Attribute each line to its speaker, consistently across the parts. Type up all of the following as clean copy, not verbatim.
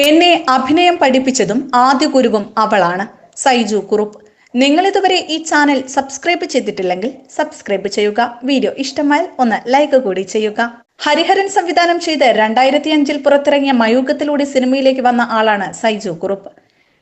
Speaker 1: എന്നെ അഭിനയം പഠിപ്പിച്ചതും ആദ്യ ഗുരുവും അവളാണ്. സൈജു കുറുപ്പ്. നിങ്ങൾ ഇതുവരെ ഈ ചാനൽ സബ്സ്ക്രൈബ് ചെയ്തിട്ടില്ലെങ്കിൽ സബ്സ്ക്രൈബ് ചെയ്യുക. വീഡിയോ ഇഷ്ടമായാൽ ഒന്ന് ലൈക്ക് കൂടി ചെയ്യുക. ഹരിഹരൻ സംവിധാനം ചെയ്ത് 2005 പുറത്തിറങ്ങിയ മയൂഖത്തിലൂടെ സിനിമയിലേക്ക് വന്ന ആളാണ് സൈജു കുറുപ്പ്.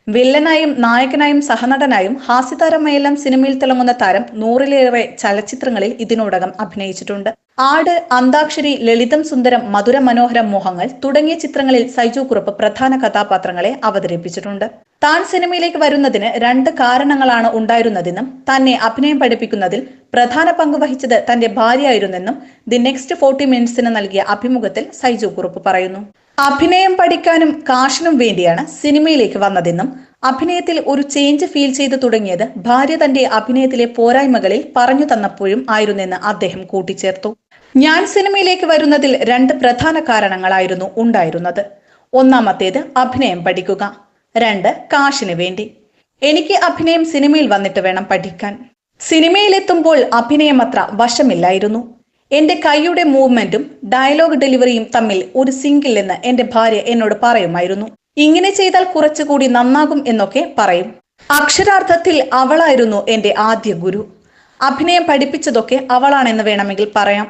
Speaker 1: വില്ലനായും നായകനായും സഹനടനായും ഹാസ്യതാരമായെല്ലാം സിനിമയിൽ തിളങ്ങുന്ന താരം 100-ലേറെ ചലച്ചിത്രങ്ങളിൽ ഇതിനോടകം അഭിനയിച്ചിട്ടുണ്ട്. ആട്, അന്താക്ഷരി, ലളിതം സുന്ദരം, മധുര മനോഹരം മോഹങ്ങൾ തുടങ്ങിയ ചിത്രങ്ങളിൽ സൈജു കുറുപ്പ് പ്രധാന കഥാപാത്രങ്ങളെ അവതരിപ്പിച്ചിട്ടുണ്ട്. താൻ സിനിമയിലേക്ക് വരുന്നതിന് 2 കാരണങ്ങളാണ് ഉണ്ടായിരുന്നതെന്നും തന്നെ അഭിനയം പഠിപ്പിക്കുന്നതിൽ പ്രധാന പങ്ക് വഹിച്ചത് തന്റെ ഭാര്യയായിരുന്നെന്നും ദി നെക്സ്റ്റ് 40 മിനിറ്റ്സിന് നൽകിയ അഭിമുഖത്തിൽ സൈജു കുറുപ്പ് പറയുന്നു. അഭിനയം പഠിക്കാനും കാശിനും വേണ്ടിയാണ് സിനിമയിലേക്ക് വന്നതെന്നും അഭിനയത്തിൽ ഒരു ചേഞ്ച് ഫീൽ ചെയ്തു തുടങ്ങിയത് ഭാര്യ തന്റെ അഭിനയത്തിലെ പോരായ്മകളിൽ പറഞ്ഞു തന്നപ്പോഴും ആയിരുന്നെന്ന് അദ്ദേഹം കൂട്ടിച്ചേർത്തു. ഞാൻ സിനിമയിലേക്ക് വരുന്നതിൽ 2 പ്രധാന കാരണങ്ങളായിരുന്നു ഉണ്ടായിരുന്നത്. ഒന്നാമത്തേത് അഭിനയം പഠിക്കുക, 2 കാശിന് വേണ്ടി. എനിക്ക് അഭിനയം സിനിമയിൽ വന്നിട്ട് വേണം പഠിക്കാൻ. സിനിമയിലെത്തുമ്പോൾ അഭിനയം അത്ര വശമില്ലായിരുന്നു. എന്റെ കൈയുടെ മൂവ്മെന്റും ഡയലോഗ് ഡെലിവറിയും തമ്മിൽ ഒരു സിങ്കിൽ എന്ന് എന്റെ ഭാര്യ എന്നോട് പറയുമായിരുന്നു. ഇങ്ങനെ ചെയ്താൽ കുറച്ചുകൂടി നന്നാകും എന്നൊക്കെ പറയും. അക്ഷരാർത്ഥത്തിൽ അവളായിരുന്നു എന്റെ ആദ്യ ഗുരു. അഭിനയം പഠിപ്പിച്ചതൊക്കെ അവളാണെന്ന് വേണമെങ്കിൽ പറയാം.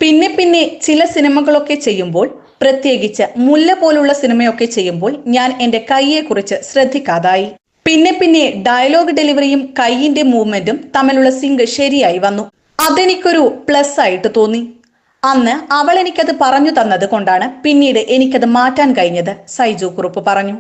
Speaker 1: പിന്നെ ചില സിനിമകളൊക്കെ ചെയ്യുമ്പോൾ, പ്രത്യേകിച്ച് മുല്ല പോലുള്ള സിനിമയൊക്കെ ചെയ്യുമ്പോൾ ഞാൻ എന്റെ കൈയെക്കുറിച്ച് ശ്രദ്ധിക്കാതായി. പിന്നെ ഡയലോഗ് ഡെലിവറിയും കൈയിന്റെ മൂവ്മെന്റും തമ്മിലുള്ള സിങ്ക് ശരിയായി വന്നു. അതെനിക്കൊരു പ്ലസ് ആയിട്ട് തോന്നി. അന്ന് അവൾ എനിക്കത് പറഞ്ഞു തന്നത് കൊണ്ടാണ് പിന്നീട് എനിക്കത് മാറ്റാൻ കഴിഞ്ഞത്, സൈജു കുറുപ്പ് പറഞ്ഞു.